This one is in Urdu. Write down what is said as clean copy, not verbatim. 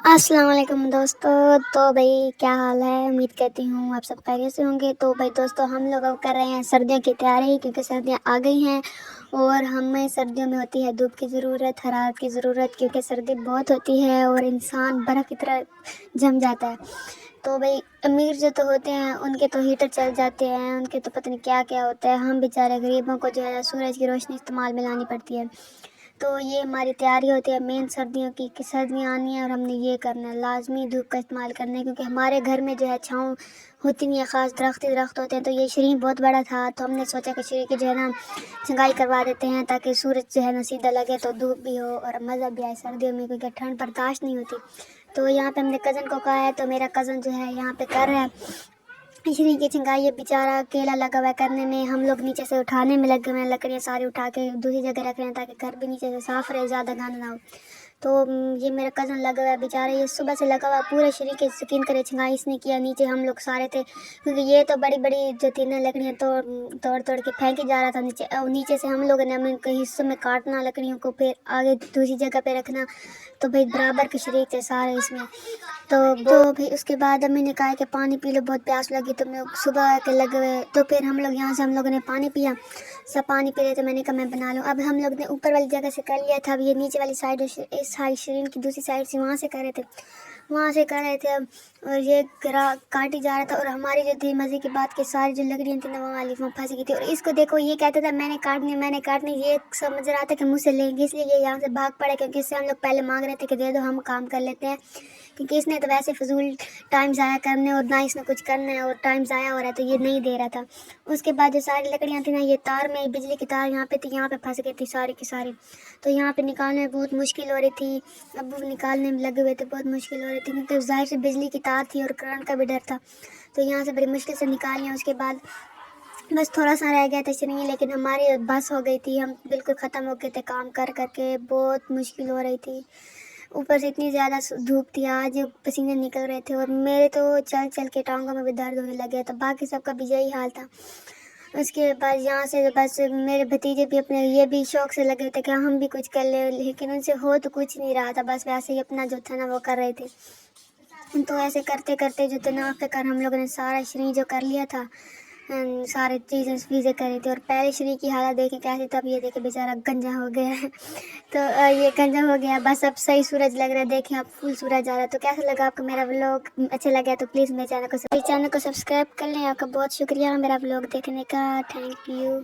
السلام علیکم دوستو. تو بھائی کیا حال ہے؟ امید کرتی ہوں آپ سب خیریت سے ہوں گے. تو بھائی دوستو ہم لوگ اب کر رہے ہیں سردیوں کی تیاری، کیونکہ سردیاں آ گئی ہیں اور ہمیں سردیوں میں ہوتی ہے دھوپ کی ضرورت، حرارت کی ضرورت، کیونکہ سردی بہت ہوتی ہے اور انسان برف کی طرح جم جاتا ہے. تو بھائی امیر جو تو ہوتے ہیں ان کے تو ہیٹر چل جاتے ہیں، ان کے تو پتہ نہیں کیا کیا ہوتا ہے. ہم بیچارے غریبوں کو جو ہے سورج کی روشنی استعمال میں لانی پڑتی ہے. تو یہ ہماری تیاری ہوتی ہے مین سردیوں کی، کہ سردیاں آنی ہیں اور ہم نے یہ کرنا ہے، لازمی دھوپ کا استعمال کرنا ہے. کیونکہ ہمارے گھر میں جو ہے چھاؤں ہوتی نہیں ہے، خاص درخت ہوتے ہیں. تو یہ شرین بہت بڑا تھا، تو ہم نے سوچا کہ شرین کی جو ہے نا چھنگائی کروا دیتے ہیں، تاکہ سورج جو ہے نا سیدھا لگے تو دھوپ بھی ہو اور مزہ بھی آئے سردیوں میں، کیونکہ ٹھنڈ برداشت نہیں ہوتی. تو یہاں پہ ہم نے کزن کو کہا ہے، تو میرا کزن جو ہے یہاں پہ کر رہا ہے شرین کی چھنگائی. یہ بیچارہ اکیلا لگا ہوا ہے کرنے میں، ہم لوگ نیچے سے اٹھانے میں لگے ہوئے ہیں، لکڑیاں ساری اٹھا کے دوسری جگہ رکھ رہے ہیں تاکہ گھر بھی نیچے سے صاف رہے، زیادہ گند نہ ہو. تو یہ میرا کزن لگا ہوا ہے بیچارہ، یہ صبح سے لگا ہوا پورے شرین کی سکین کرے چھنگائی اس نے کیا. نیچے ہم لوگ سارے تھے، کیونکہ یہ تو بڑی بڑی جو تھی نا لکڑیاں توڑ کے پھینکی جا رہا تھا نیچے. نیچے سے ہم لوگوں نے ہمیں کئی حصوں میں کاٹنا لکڑیوں کو، پھر آگے دوسری جگہ پہ رکھنا. تو بھائی برابر کے شریک تھے سارے اس میں. تو پھر اس کے بعد امی نے کہا کہ پانی پی لو، بہت پیاس لگی. تو میں صبح کے لگے ہوئے، تو پھر ہم لوگ یہاں سے ہم لوگوں نے پانی پیا، سب پانی پی رہے. تو میں نے کہا میں بنا لوں. اب ہم لوگ نے اوپر والی جگہ سے کر لیا تھا، اب یہ نیچے والی سائڈ اس سائڈ شرین کی دوسری سائڈ سے وہاں سے کر رہے تھے اور یہ کاٹی جا رہا تھا. اور ہماری جو تھی مزے کی بات کہ ساری جو لکڑیاں تھیں وہ والی وہ پھنس گئی تھی. اور اس کو دیکھو یہ کہتا تھا میں نے کاٹنی. یہ سمجھ رہا تھا کہ مجھ سے لیں گے، اس لیے یہ یہاں سے بھاگ پڑے، کیونکہ اس سے ہم لوگ پہلے مانگ رہے تھے کہ دے دو ہم کام کر لیتے ہیں. کیونکہ اس نے تو ویسے فضول ٹائم ضائع کرنے اور نہ اس نے کچھ کرنا ہے اور ٹائم ضائع ہو رہا ہے، تو یہ نہیں دے رہا تھا. اس کے بعد جو ساری لکڑیاں تھیں نا، یہ تار میں بجلی کی تار یہاں پہ تھی، یہاں پہ پھنس گئی تھی ساری کی ساری. تو یہاں پہ نکالنے میں بہت مشکل ہو رہی تھی. ابو نکالنے میں لگے ہوئے تھے، بہت مشکل ہو رہی تھی، کیونکہ ظاہر سے بجلی کی تار تھی اور کرنٹ کا بھی ڈر تھا. تو یہاں سے بڑی مشکل سے نکالیں. اس کے بعد بس تھوڑا سا رہ گیا تھا شرین، لیکن ہماری بس ہو گئی تھی، ہم بالکل ختم ہو گئے تھے کام کر کے. بہت مشکل ہو رہی تھی، اوپر سے اتنی زیادہ دھوپ تھی آج، پسینے نکل رہے تھے. اور میرے تو چل چل کے ٹانگوں میں بھی درد ہونے لگا تھا، باقی سب کا بھی یہی حال تھا. اس کے بعد یہاں سے بس میرے بھتیجے بھی اپنے یہ بھی شوق سے لگے تھے کہ ہم بھی کچھ کر لیں، لیکن ان سے ہو تو کچھ نہیں رہا تھا، بس ویسے ہی اپنا جو تھا نا وہ کر رہے تھے. تو ایسے کرتے کرتے جو تناخ کر ہم لوگوں نے سارا شرین جو کر لیا تھا، سارے چیزیں کری تھی. اور پہلے شرین کی حالت دیکھیں کیسی، تب یہ دیکھیں بیچارہ گنجا ہو گیا ہے. تو یہ گنجا ہو گیا، بس اب صحیح سورج لگ رہا ہے، دیکھیں اب فل سورج آ رہا ہے. تو کیسا لگا آپ کو میرا ولاگ؟ اچھا لگا تو پلیز میرے چینل کو سبسکرائب کر لیں. آپ کا بہت شکریہ میرا ولاگ دیکھنے کا، تھینک یو.